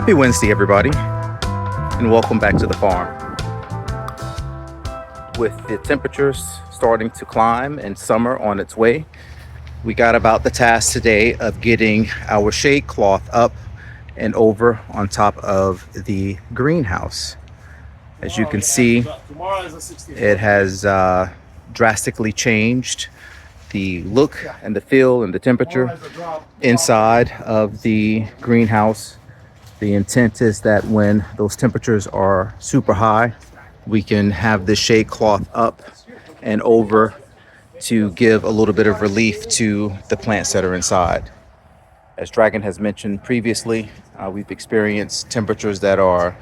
Happy Wednesday, everybody, and welcome back to the farm. With the temperatures starting to climb and summer on its way, we got about the task today of getting our shade cloth up and over on top of the greenhouse. As you can see, it has drastically changed the look and the feel and the temperature inside of the greenhouse. The intent is that when those temperatures are super high, we can have the shade cloth up and over to give a little bit of relief to the plants that are inside. As Dragon has mentioned previously, we've experienced temperatures that are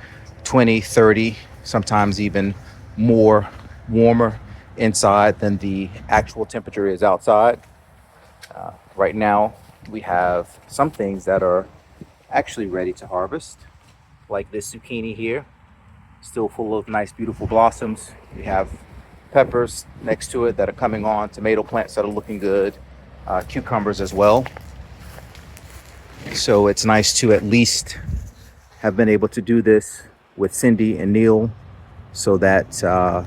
20, 30, sometimes even more warmer inside than the actual temperature is outside. Right now, we have some things that are actually ready to harvest, like this zucchini here, still full of nice, beautiful blossoms. We have peppers next to it that are coming on, tomato plants that are looking good, cucumbers as well. So it's nice to at least have been able to do this with Cindy and Neil so that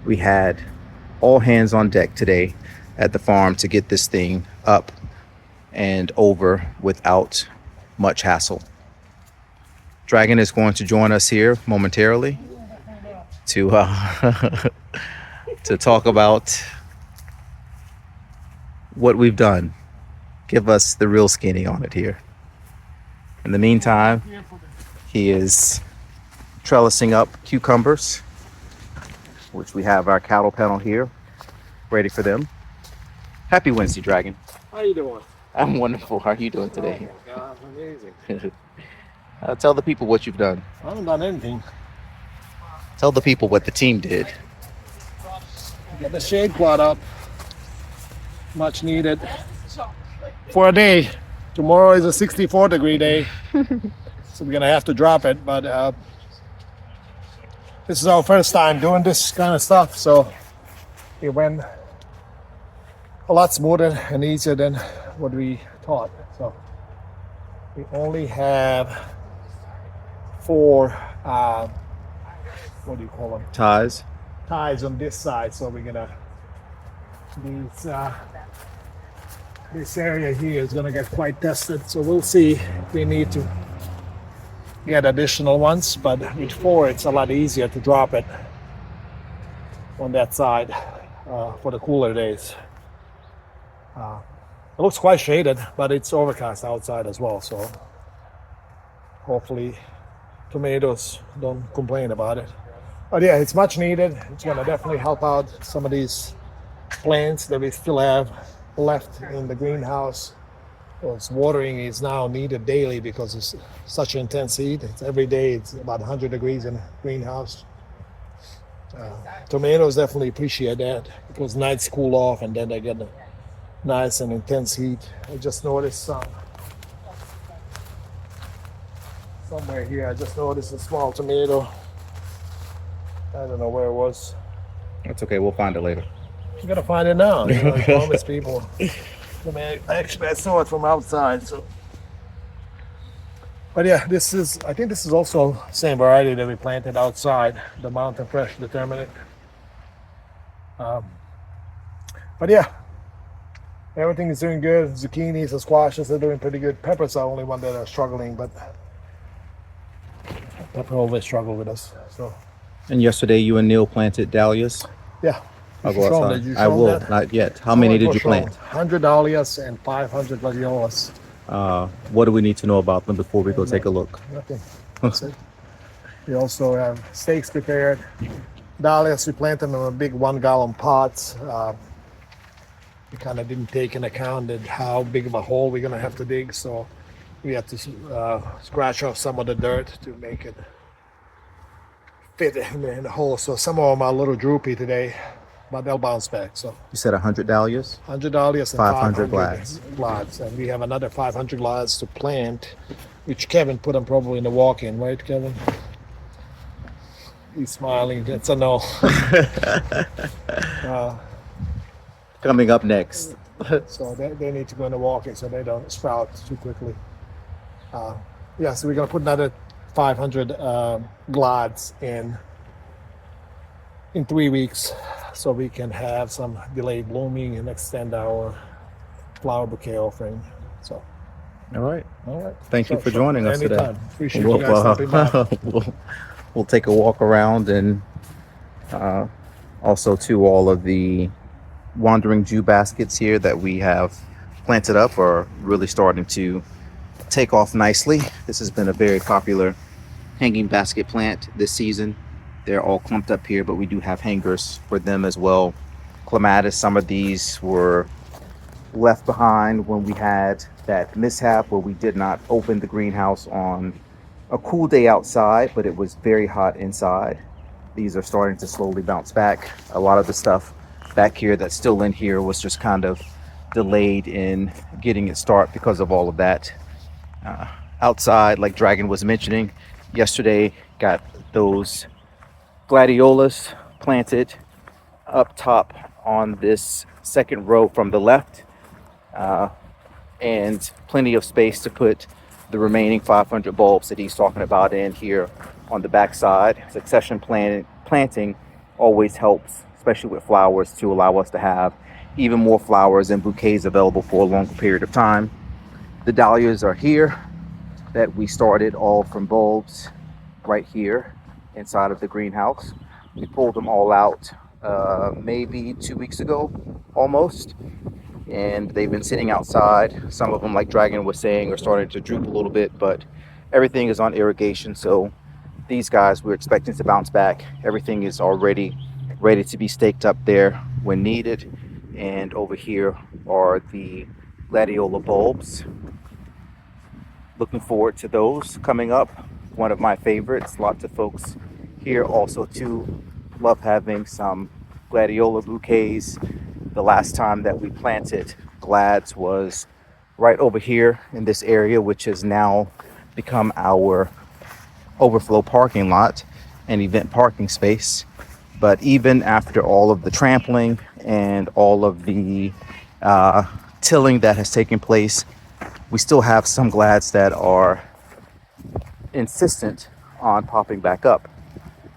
we had all hands on deck today at the farm to get this thing up and over without much hassle. Dragon is going to join us here momentarily to to talk about what we've done. Give us the real skinny on it here. In the meantime, he is trellising up cucumbers, which we have our cattle panel here ready for them. Happy Wednesday, Dragon. How you doing? I'm wonderful. How are you doing today? Oh my God, amazing. Tell the people what you've done. I haven't done anything. Tell the people what the team did. Get the shade cloth up. Much needed. For a day. Tomorrow is a 64-degree day. So we're gonna have to drop it, but this is our first time doing this kind of stuff, so it went a lot smoother and easier than what we thought. So we only have 4 what do you call them? Ties. Ties on this side, so we're gonna this area here is gonna get quite tested, so we'll see if we need to get additional ones, but with 4 it's a lot easier to drop it on that side for the cooler days. It looks quite shaded, but it's overcast outside as well, so hopefully tomatoes don't complain about it. But yeah, it's much needed. It's gonna definitely help out some of these plants that we still have left in the greenhouse. Because watering is now needed daily because it's such intense heat. It's every day, it's about 100 degrees in the greenhouse. Tomatoes definitely appreciate that because nights cool off and then they get a nice and intense heat. I just noticed somewhere here, I just noticed a small tomato. I don't know where it was. That's okay. We'll find it later. You gotta find it now. You know, I promise people. I saw it from outside. So, but yeah, I think this is also the same variety that we planted outside, the Mountain Fresh Determinate. But yeah, everything is doing good. Zucchinis and squashes are doing pretty good. Peppers are the only one that are struggling, but pepper always struggle with us. So. And yesterday you and Neil planted dahlias. Yeah. I'll go outside. I will, not yet. How many did you plant? 100 dahlias and 500 gladiolus. What do we need to know about them before we go take a look? Nothing. That's it. We also have stakes prepared. Dahlias, we planted them in big 1-gallon pots. We kind of didn't take into account how big of a hole we're going to have to dig, so we had to scratch off some of the dirt to make it fit in the hole. So some of them are a little droopy today, but they'll bounce back. So you said 100 dahlias? 100 dahlias and 500 glads. And we have another 500 glads to plant, which Kevin put them probably in the walk-in, right, Kevin? He's smiling. It's a no. Coming up next. So they need to go in the walk-in so they don't sprout too quickly. Yeah, so we're gonna put another 500 glads in 3 weeks, so we can have some delayed blooming and extend our flower bouquet offering. So, All right. all right. Thank you Sure, for sure. joining us today. Anytime. Appreciate you guys stopping by. We'll take a walk around and also to all of the wandering Jew baskets here that we have planted up are really starting to take off nicely. This has been a very popular hanging basket plant this season. They're all clumped up here, but we do have hangers for them as well. Clematis, some of these were left behind when we had that mishap where we did not open the greenhouse on a cool day outside, but it was very hot inside. These are starting to slowly bounce back. A lot of the stuff back here that's still in here was just kind of delayed in getting it started because of all of that. Outside, like Dragon was mentioning, yesterday got those gladiolus planted up top on this second row from the left, and plenty of space to put the remaining 500 bulbs that he's talking about in here on the back side. Succession planting always helps, especially with flowers, to allow us to have even more flowers and bouquets available for a longer period of time. The dahlias are here that we started all from bulbs right here inside of the greenhouse. We pulled them all out maybe 2 weeks ago almost, and they've been sitting outside. Some of them, like Dragon was saying, are starting to droop a little bit, but everything is on irrigation, so these guys we're expecting to bounce back. Everything is already ready to be staked up there when needed. And over here are the gladiola bulbs. Looking forward to those coming up. One of my favorites. Lots of folks here also too love having some gladiola bouquets. The last time that we planted glads was right over here in this area, which has now become our overflow parking lot and event parking space. But even after all of the trampling and all of the tilling that has taken place, we still have some glads that are insistent on popping back up.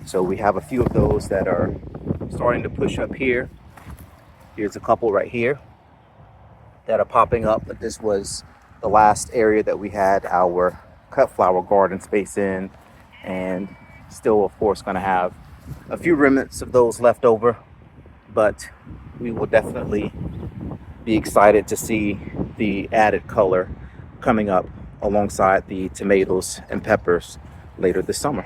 So we have a few of those that are starting to push up here. Here's a couple right here that are popping up, but this was the last area that we had our cut flower garden space in, and still of course going to have a few remnants of those left over, but we will definitely be excited to see the added color coming up alongside the tomatoes and peppers later this summer.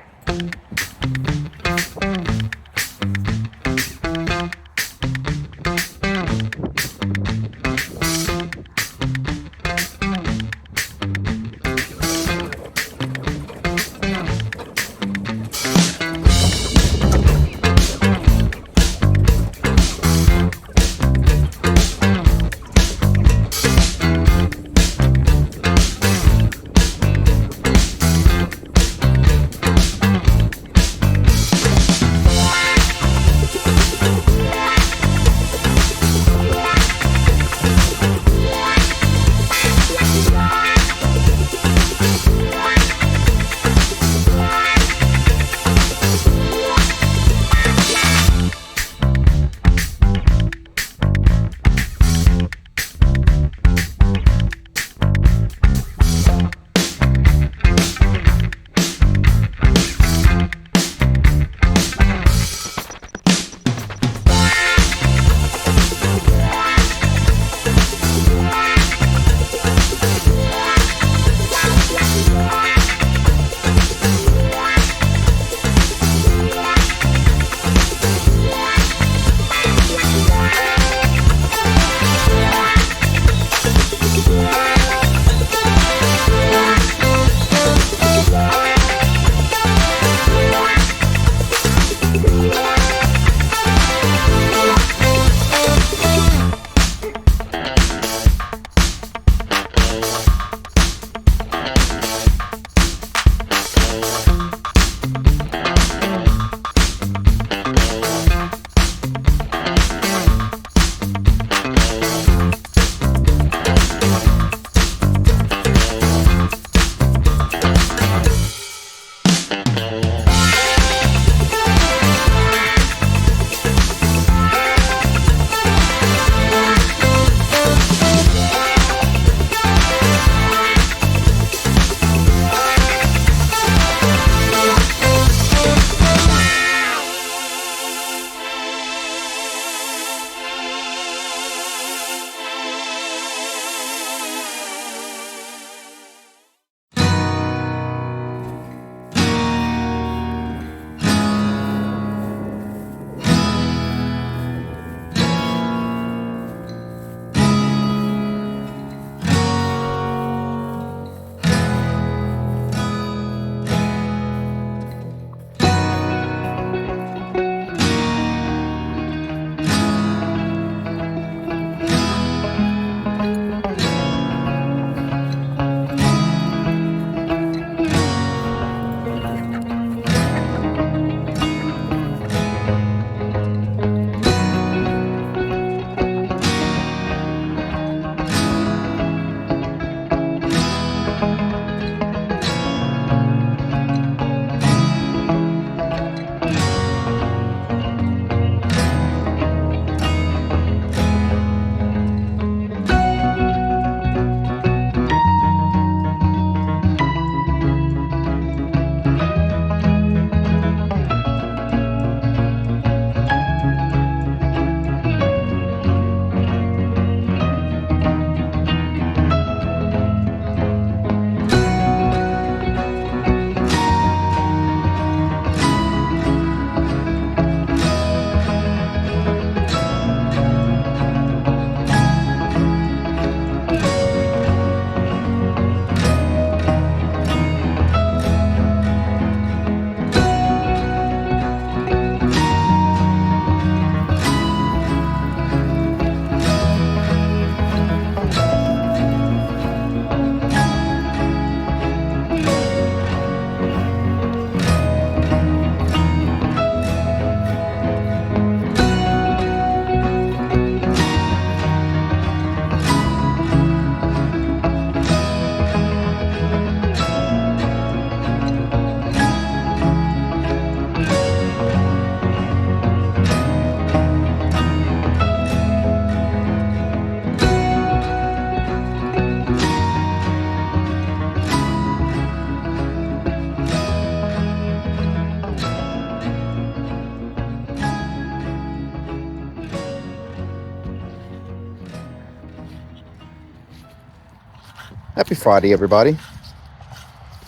Happy Friday, everybody.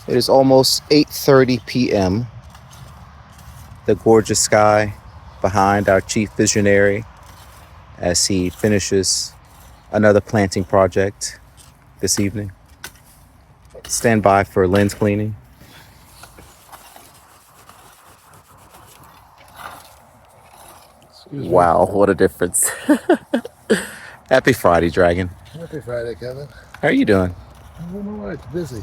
It is almost 8:30 p.m. The gorgeous sky behind our chief visionary as he finishes another planting project this evening. Stand by for lens cleaning. Excuse Wow, what a difference. Happy Friday, Dragon. me. Happy Friday, Kevin. How are you doing? I'm doing all right. Busy.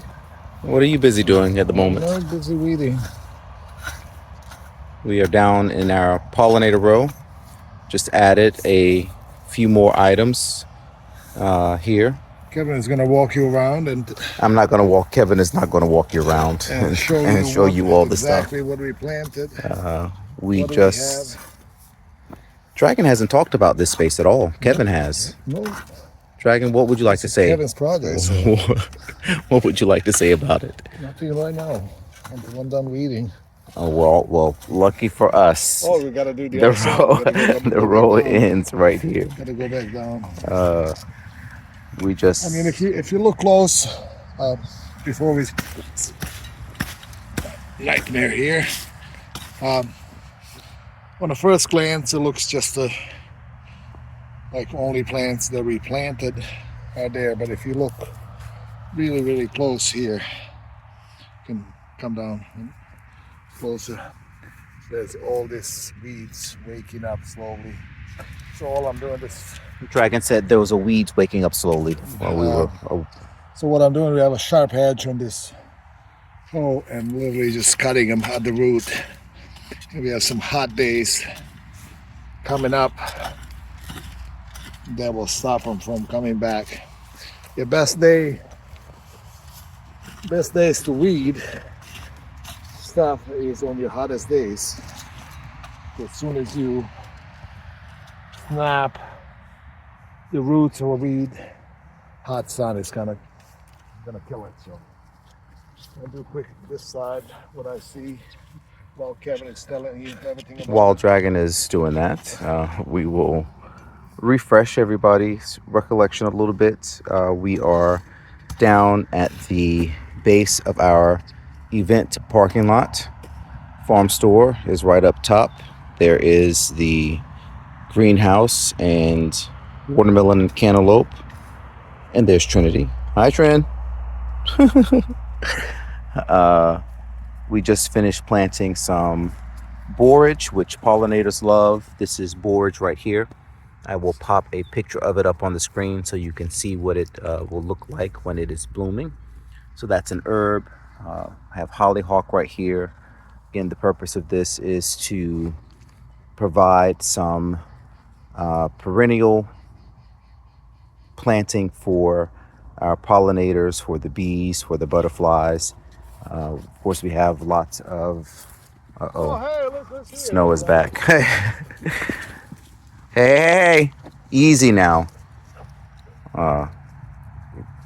What are you busy doing at the moment? I'm busy weeding. We are down in our pollinator row. Just added a few more items here. Kevin is going to walk you around and I'm not going to walk. Kevin is not going to walk you around and show you all the stuff. Exactly what we planted. We What do just. Dragon hasn't talked about this space at all. Kevin has. No, Dragon, what would you like to say? Kevin's project. So What would you like to say about it? nothing right now. I'm done weeding. Oh well, lucky for us. Oh, we got to do the The other side. row, We gotta the go row back down. ends right here. Got to go back down. We just. I mean, if you look close, before we nightmare here. On the first glance, it looks just like only plants that we planted are there. But if you look really, really close here, you can come down closer. There's all these weeds waking up slowly. So all I'm doing is. Dragon said there was a weeds waking up slowly while we were. So what I'm doing, we have a sharp edge on this hoe and literally just cutting them at the root. And we have some hot days coming up that will stop them from coming back. Your best days to weed stuff is on your hottest days. As soon as you snap the roots or weed, hot sun is gonna kill it. So I'll do quick this side, what I see while Kevin is telling you everything about While Dragon is doing that, we will refresh everybody's recollection a little bit. We are down at the base of our event parking lot. Farm store is right up top. There is the greenhouse and watermelon and cantaloupe. And there's Trinity. Hi, Trin. We just finished planting some borage, which pollinators love. This is borage right here. I will pop a picture of it up on the screen so you can see what it will look like when it is blooming. So that's an herb. I have hollyhock right here. Again, the purpose of this is to provide some perennial planting for our pollinators, for the bees, for the butterflies. Of course, we have lots of. hey, look, Snow is back. Hey, easy now.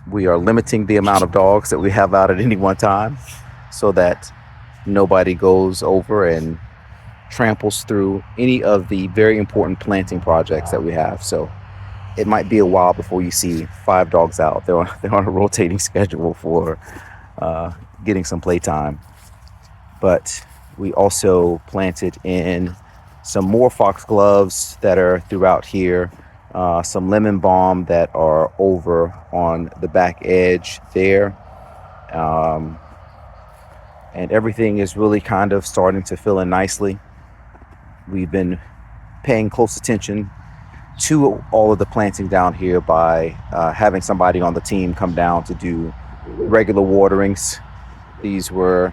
We are limiting the amount of dogs that we have out at any one time so that nobody goes over and tramples through any of the very important planting projects that we have. So it might be a while before you see 5 dogs out. They're on a rotating schedule for getting some playtime. But we also planted in some more foxgloves that are throughout here, some lemon balm that are over on the back edge there. And everything is really kind of starting to fill in nicely. We've been paying close attention to all of the planting down here by having somebody on the team come down to do regular waterings. These were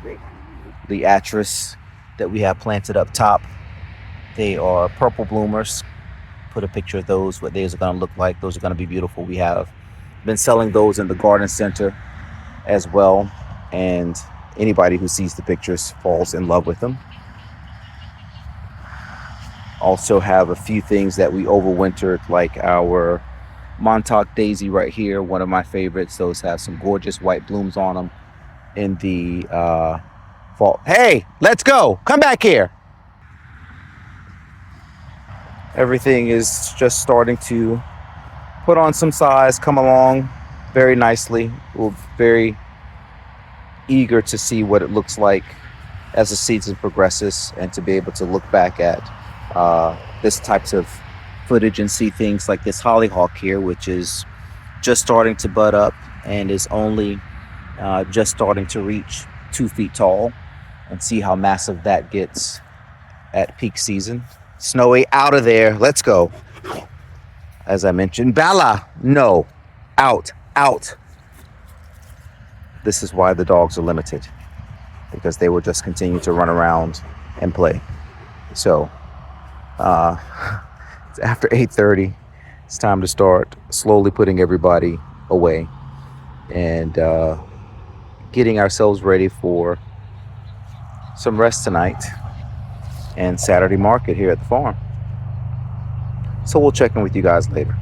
the atris that we have planted up top. They are purple bloomers. Put a picture of those, what those are going to look like. Those are going to be beautiful. We have been selling those in the garden center as well, and anybody who sees the pictures falls in love with them. Also have a few things that we overwintered, like our Montauk daisy right here, one of my favorites. Those have some gorgeous white blooms on them in the fall. Hey, let's go. Come back here. Everything is just starting to put on some size, come along. very nicely. We're very eager to see what it looks like as the season progresses, and to be able to look back at this types of footage and see things like this hollyhock here, which is just starting to bud up and is only just starting to reach 2 feet tall, and see how massive that gets at peak season. Snowy, out of there. Let's go. As I mentioned, Bella, no, out, out. This is why the dogs are limited, because they will just continue to run around and play. So it's after 8:30. It's time to start slowly putting everybody away and getting ourselves ready for some rest tonight and Saturday market here at the farm. So we'll check in with you guys later.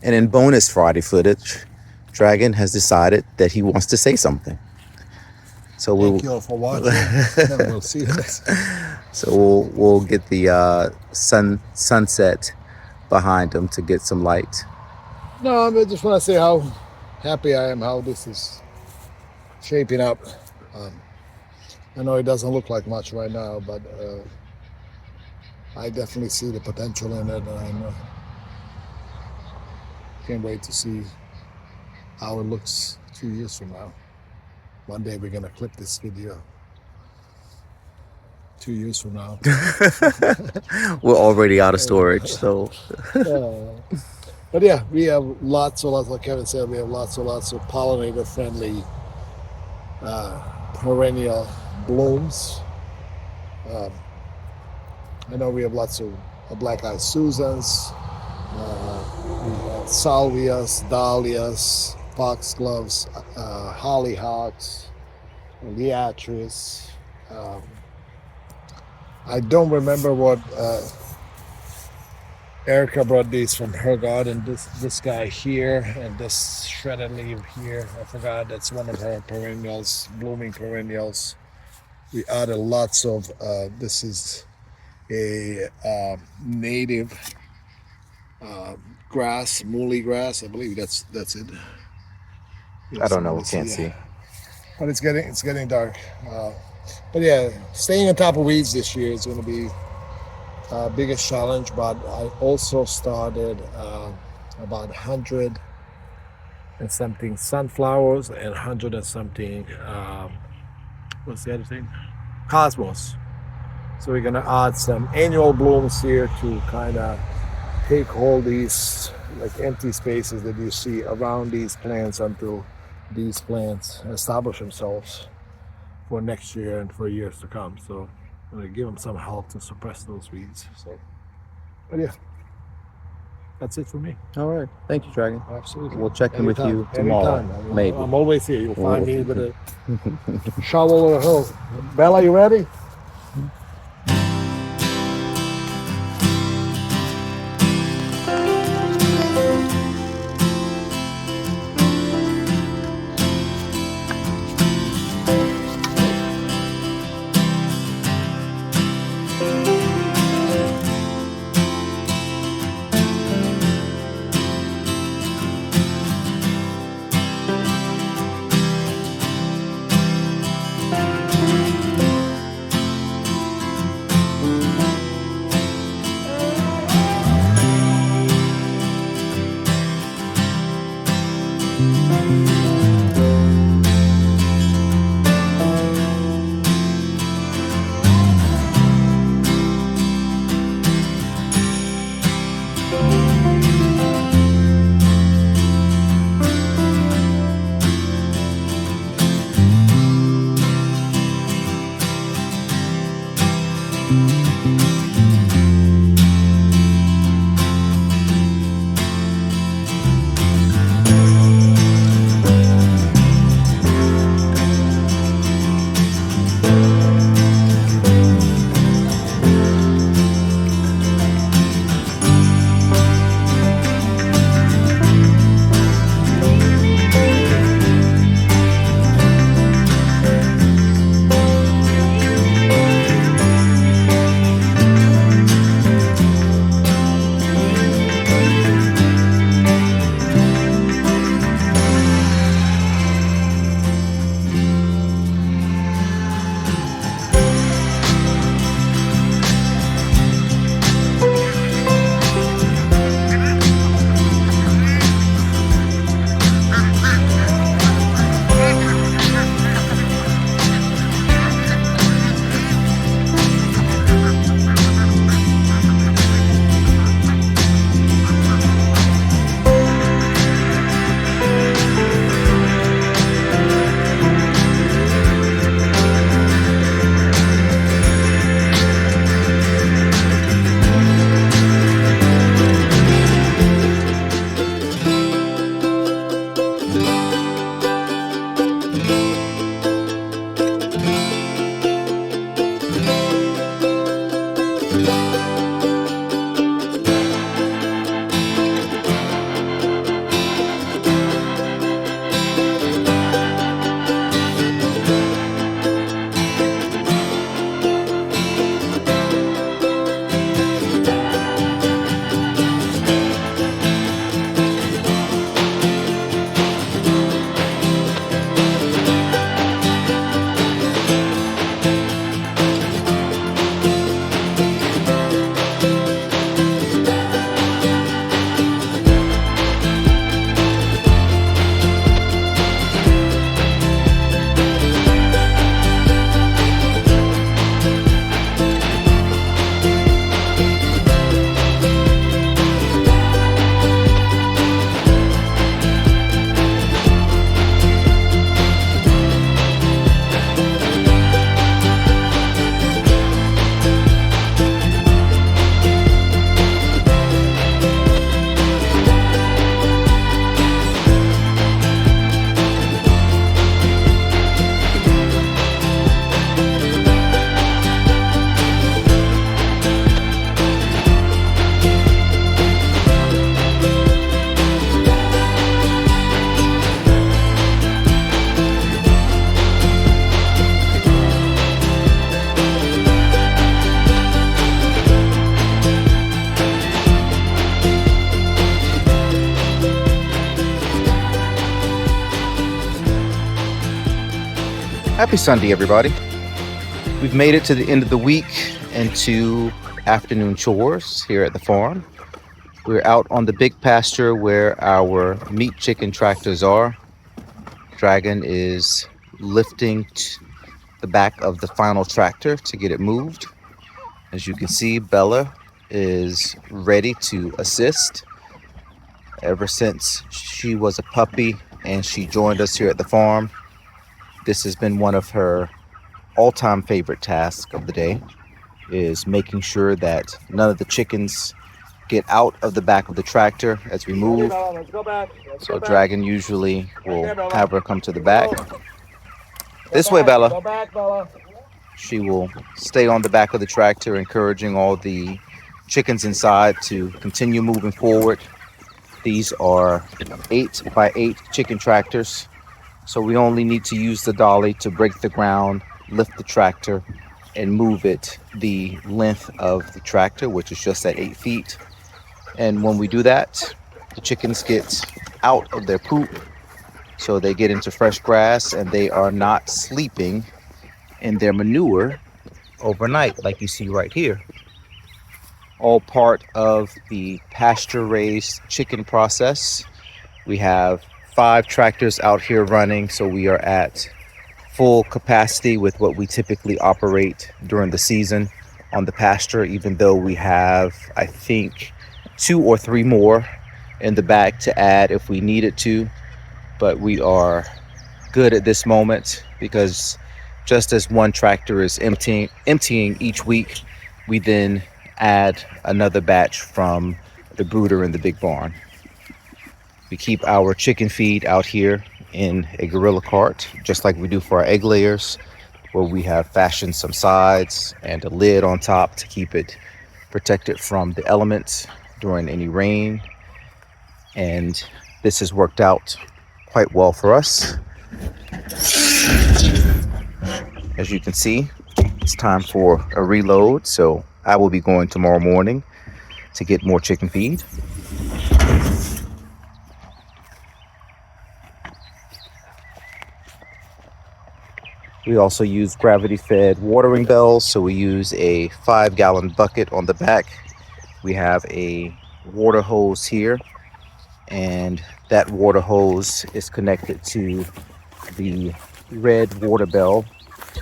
And in bonus Friday footage, Dragon has decided that he wants to say something. So Thank you all for watching. And we'll see you next time. So we'll get the sunset behind him to get some light. No, I just want to say how happy I am how this is shaping up. I know it doesn't look like much right now, but I definitely see the potential in it, and can't wait to see how it looks 2 years from now. One day we're gonna clip this video. 2 years from now. We're already out of storage, so. But yeah, we have lots, like Kevin said, we have lots of pollinator-friendly perennial blooms. I know we have lots of black-eyed Susans, we have salvias, dahlias, foxgloves, hollyhocks, liatris. I don't remember what Erica brought these from her garden. This guy here and this shredded leaf here. I forgot, that's one of her perennials, blooming perennials. We added lots of. This is a native grass, muhly grass. I believe that's it. I don't know. We can't see. But it's getting dark. But yeah, staying on top of weeds this year is going to be biggest challenge. But I also started about 100 and something sunflowers and 100 and something. What's the other thing? Cosmos. So we're gonna add some annual blooms here to kind of take all these like empty spaces that you see around these plants until these plants establish themselves for next year and for years to come. So I'm gonna give them some help to suppress those weeds. So, but yeah, that's it for me. All right. Thank you, Dragon. Absolutely. We'll check in with you tomorrow. Maybe. I'm always here. You'll find me with a shovel or a hoe. Bella, you ready? Happy Sunday, everybody. We've made it to the end of the week and to afternoon chores here at the farm. We're out on the big pasture where our meat chicken tractors are. Dragon is lifting the back of the final tractor to get it moved. As you can see, Bella is ready to assist. Ever since she was a puppy and she joined us here at the farm, this has been one of her all-time favorite tasks of the day, is making sure that none of the chickens get out of the back of the tractor as we move. So Dragon usually will have her come to the back. This way, Bella. Go back, Bella. She will stay on the back of the tractor, encouraging all the chickens inside to continue moving forward. These are 8x8 chicken tractors. So we only need to use the dolly to break the ground, lift the tractor, and move it the length of the tractor, which is just at 8 feet. And when we do that, the chickens get out of their poop, so they get into fresh grass and they are not sleeping in their manure overnight, like you see right here. All part of the pasture-raised chicken process. We have 5 tractors out here running, so we are at full capacity with what we typically operate during the season on the pasture, even though we have, I think, 2 or 3 more in the back to add if we needed to. But we are good at this moment because just as one tractor is emptying each week, we then add another batch from the brooder in the big barn. We keep our chicken feed out here in a gorilla cart, just like we do for our egg layers, where we have fashioned some sides and a lid on top to keep it protected from the elements during any rain. And this has worked out quite well for us. As you can see, it's time for a reload, so I will be going tomorrow morning to get more chicken feed. We also use gravity-fed watering bells, so we use a 5-gallon bucket on the back. We have a water hose here, and that water hose is connected to the red water bell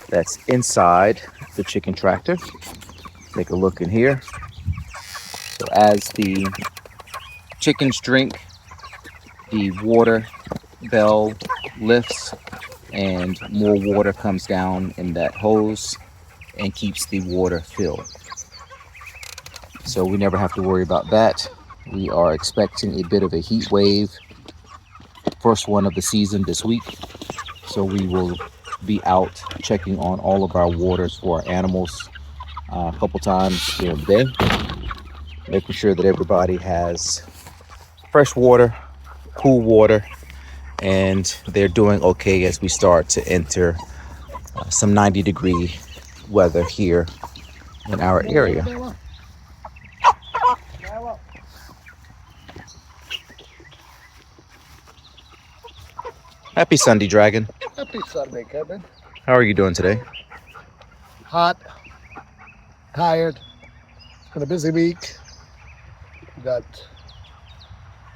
that's inside the chicken tractor. Take a look in here. So as the chickens drink, the water bell lifts and more water comes down in that hose and keeps the water filled. So we never have to worry about that. We are expecting a bit of a heat wave, first one of the season this week. So we will be out checking on all of our waters for our animals a couple times during the day, making sure that everybody has fresh water, cool water, and they're doing okay as we start to enter some 90-degree weather here in our area. Happy Sunday, Dragon. Happy Sunday, Kevin. How are you doing today? Hot, tired. It's been a busy week. We got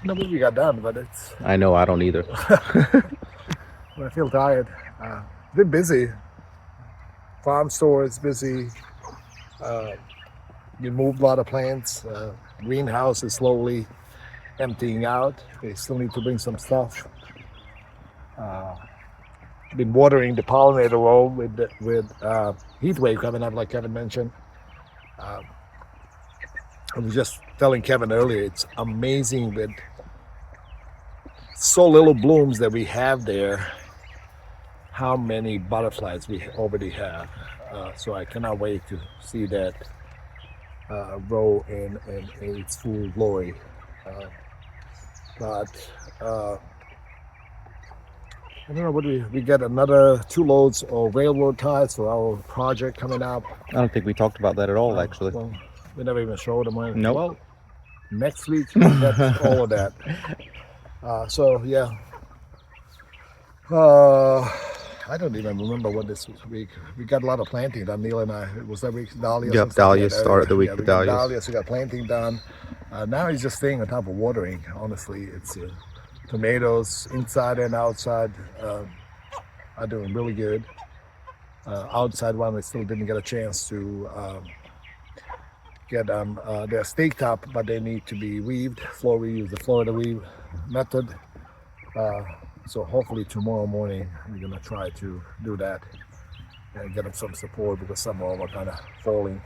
nobody we got done, but it's. I know, I don't either. I feel tired. Been busy. Farm store is busy. You moved a lot of plants. Greenhouse is slowly emptying out. They still need to bring some stuff. Been watering the pollinator row with heat wave coming up, like Kevin mentioned. I was just telling Kevin earlier, it's amazing with so little blooms that we have there, how many butterflies we already have. So I cannot wait to see that row in its full glory. I don't know, what we get another 2 loads of railroad ties for our project coming up. I don't think we talked about that at all, actually. Well, we never even showed them. Nope. Well, next week we'll get all of that. So yeah. I don't even remember what this week. We got a lot of planting done. Neil and I. It was that week dahlias. Yep, And stuff. dahlias started the week with we got dahlias. dahlias. We got planting done. Now he's just staying on top of watering. Honestly, it's tomatoes inside and outside are doing really good. Outside one, we still didn't get a chance to get them. They're staked up, but they need to be weaved. We use the Florida weave method. So hopefully tomorrow morning we're gonna try to do that and get them some support because some of them are kind of falling.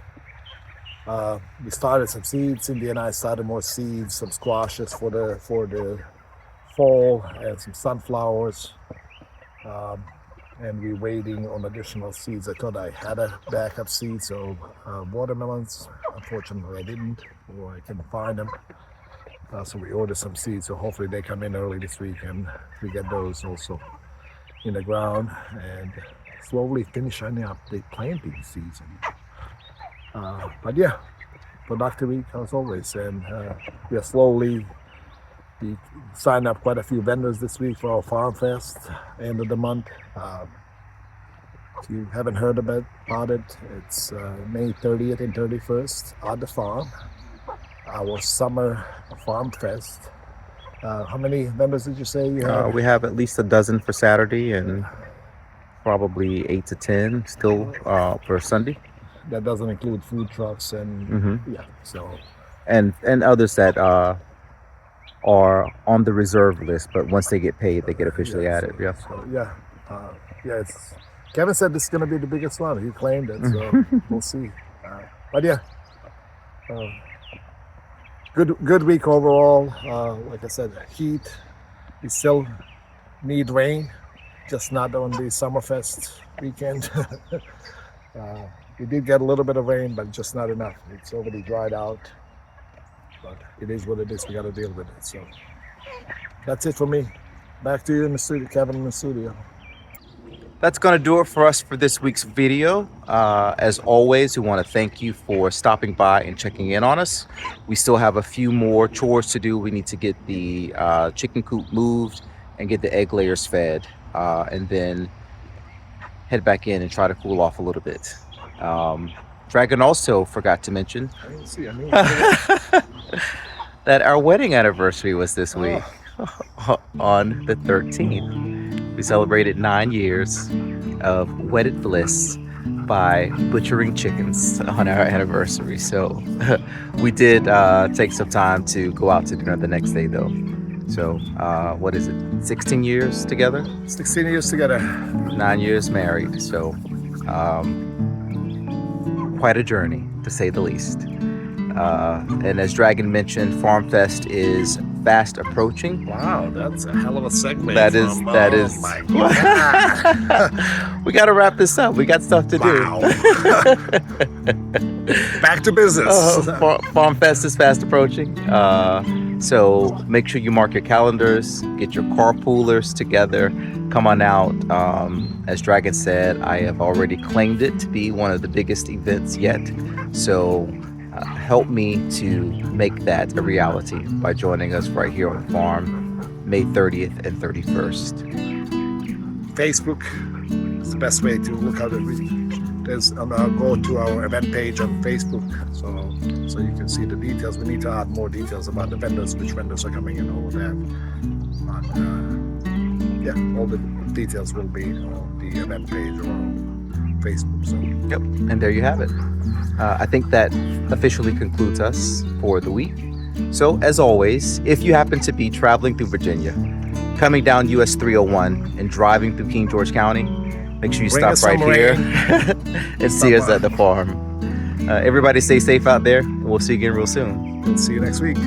We started some seeds. Cindy and I started more seeds, some squashes for the fall, and some sunflowers. And we're waiting on additional seeds. I thought I had a backup seed, so watermelons, unfortunately I didn't, or I couldn't find them. So we ordered some seeds, so hopefully they come in early this week and we get those also in the ground and slowly finishing up the planting season. But yeah, productive week as always, and we signed up quite a few vendors this week for our Farm Fest end of the month. If you haven't heard about it, it's May 30th and 31st at the farm. Our summer Farm Fest. How many vendors did you say you have? We have at least a dozen for Saturday and probably 8 to 10 still for Sunday. That doesn't include food trucks and yeah. So and others that are on the reserve list, but once they get paid, they get officially added. Yeah. So, yeah. It's Kevin said this is going to be the biggest one. He claimed it, so we'll see. But yeah. Good week overall. Like I said, heat. We still need rain, just not on the Summerfest weekend. We did get a little bit of rain, but just not enough. It's already dried out. But it is what it is. We got to deal with it. So that's it for me. Back to you in the studio, Kevin in the studio. That's going to do it for us for this week's video. As always, we want to thank you for stopping by and checking in on us. We still have a few more chores to do. We need to get the chicken coop moved and get the egg layers fed, and then head back in and try to cool off a little bit. Dragon also forgot to mention that our wedding anniversary was this week on the 13th. We celebrated 9 years of wedded bliss by butchering chickens on our anniversary. So we did take some time to go out to dinner the next day, though. So what is it? 16 years together? 16 years together. 9 years married. So quite a journey, to say the least. And as Dragon mentioned, Farm Fest is fast approaching. Wow, that's a hell of a segment. That is. Oh my God. We got to wrap this up. We got stuff to do. Back to business. Farm Fest is fast approaching. So make sure you mark your calendars, get your carpoolers together, come on out. As Dragon said, I have already claimed it to be one of the biggest events yet. So help me to make that a reality by joining us right here on the farm, May 30th and 31st. Facebook is the best way to look at it. Go to our event page on Facebook, so you can see the details. We need to add more details about the vendors, which vendors are coming and all of that. But all the details will be on the event page or on Facebook. So. Yep, and there you have it. I think that officially concludes us for the week. So, as always, if you happen to be traveling through Virginia, coming down US 301 and driving through King George County, make sure you stop right here and see us at the farm. Everybody stay safe out there. We'll see you again real soon. We'll see you next week.